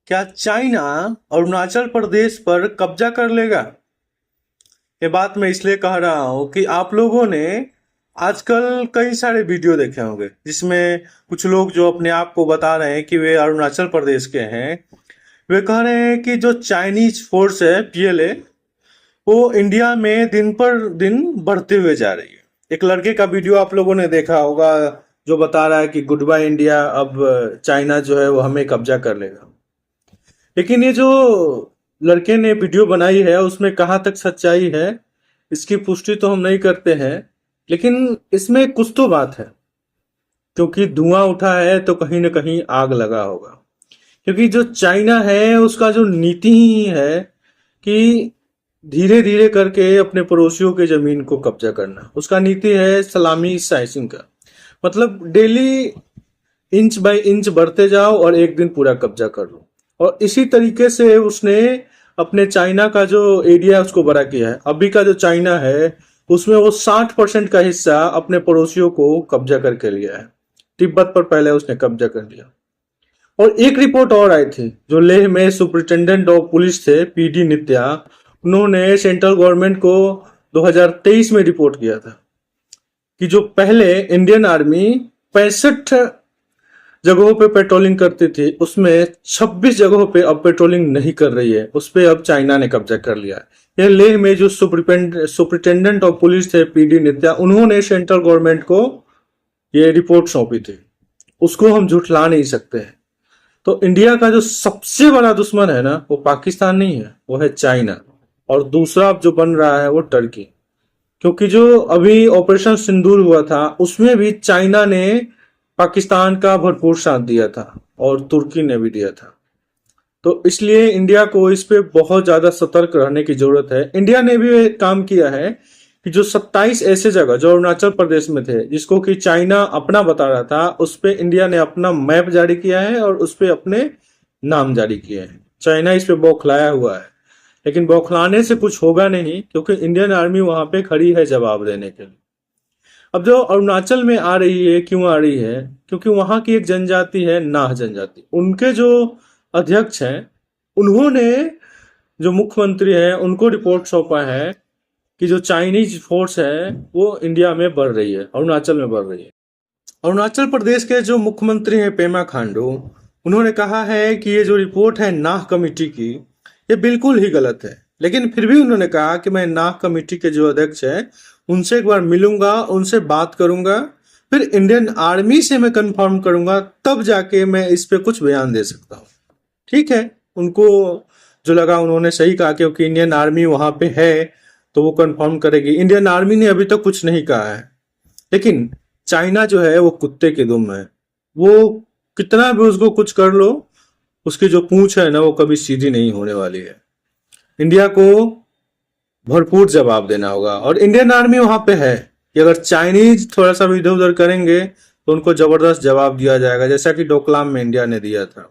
क्या चाइना अरुणाचल प्रदेश पर कब्जा कर लेगा? ये बात मैं इसलिए कह रहा हूँ कि आप लोगों ने आजकल कई सारे वीडियो देखे होंगे जिसमें कुछ लोग जो अपने आप को बता रहे हैं कि वे अरुणाचल प्रदेश के हैं, वे कह रहे हैं कि जो चाइनीज फोर्स है पीएलए, वो इंडिया में दिन पर दिन बढ़ते हुए जा रही है। एक लड़के का वीडियो आप लोगों ने देखा होगा जो बता रहा है कि गुड बाय इंडिया, अब चाइना जो है वो हमें कब्जा कर लेगा। लेकिन ये जो लड़के ने वीडियो बनाई है उसमें कहाँ तक सच्चाई है इसकी पुष्टि तो हम नहीं करते हैं, लेकिन इसमें कुछ तो बात है, क्योंकि धुआं उठा है तो कहीं ना कहीं आग लगा होगा। क्योंकि जो चाइना है उसका जो नीति ही है कि धीरे धीरे करके अपने पड़ोसियों के जमीन को कब्जा करना। उसका नीति है सलामी साइजिंग का, मतलब डेली इंच बाय इंच बढ़ते जाओ और एक दिन पूरा कब्जा कर लो। और इसी तरीके से उसने अपने चाइना का जो एरिया उसको बड़ा किया है। अभी का जो चाइना है उसमें वो 60% का हिस्सा अपने पड़ोसियों को कब्जा करके लिया है। तिब्बत पर पहले उसने कब्जा कर लिया। और एक रिपोर्ट और आई थी, जो लेह में सुपरिटेंडेंट ऑफ पुलिस थे पीडी नित्या, उन्होंने सेंट्रल गवर्नमेंट को 2023 में रिपोर्ट किया था कि जो पहले इंडियन आर्मी 65 जगहों पे पेट्रोलिंग करती थी उसमें 26 जगहों पे अब पेट्रोलिंग नहीं कर रही है, उस पे अब चाइना ने कब्जा कर लिया है। यह लेह में जो सुपरिटेंडेंट ऑफ पुलिस थे पीडी नित्या, उन्होंने सेंट्रल गवर्नमेंट को ये रिपोर्ट सौंपी थी, उसको हम झुठला नहीं सकते हैं। तो इंडिया का जो सबसे बड़ा दुश्मन है ना वो पाकिस्तान नहीं है, वो है चाइना। और दूसरा जो बन रहा है वो टर्की, क्योंकि जो अभी ऑपरेशन सिंदूर हुआ था उसमें भी चाइना ने पाकिस्तान का भरपूर साथ दिया था और तुर्की ने भी दिया था। तो इसलिए इंडिया को इस पे बहुत ज्यादा सतर्क रहने की जरूरत है। इंडिया ने भी एक काम किया है कि जो 27 ऐसे जगह जो अरुणाचल प्रदेश में थे जिसको कि चाइना अपना बता रहा था, उस पे इंडिया ने अपना मैप जारी किया है और उस पे अपने नाम जारी किए हैं। चाइना इस पे बौखलाया हुआ है, लेकिन बौखलाने से कुछ होगा नहीं, क्योंकि इंडियन आर्मी वहां पे खड़ी है जवाब देने के लिए। अब जो अरुणाचल में आ रही है, क्यों आ रही है? क्योंकि वहां की एक जनजाति है नाह जनजाति। उनके जो अध्यक्ष हैं उन्होंने, जो मुख्यमंत्री है, उनको रिपोर्ट सौंपा है कि जो चाइनीज फोर्स है वो इंडिया में बढ़ रही है, अरुणाचल में बढ़ रही है। अरुणाचल प्रदेश के जो मुख्यमंत्री हैं पेमा खांडू, उन्होंने कहा है कि ये जो रिपोर्ट है नाह कमेटी की, ये बिल्कुल ही गलत है। लेकिन फिर भी उन्होंने कहा कि मैं नाह कमेटी के जो अध्यक्ष हैं उनसे एक बार मिलूंगा, उनसे बात करूंगा, फिर इंडियन आर्मी से मैं कंफर्म करूंगा, तब जाके मैं इस पे कुछ बयान दे सकता हूँ। ठीक है, उनको जो लगा उन्होंने सही कहा, क्योंकि इंडियन आर्मी वहां पे है तो वो कंफर्म करेगी। इंडियन आर्मी ने अभी तक कुछ नहीं कहा है, लेकिन चाइना जो है वो कुत्ते की दुम है। वो कितना भी उसको कुछ कर लो, उसकी जो पूंछ है ना वो कभी सीधी नहीं होने वाली है। इंडिया को भरपूर जवाब देना होगा। और इंडियन आर्मी वहां पे है कि अगर चाइनीज थोड़ा सा भी इधर उधर करेंगे तो उनको जबरदस्त जवाब दिया जाएगा, जैसा कि डोकलाम में इंडिया ने दिया था।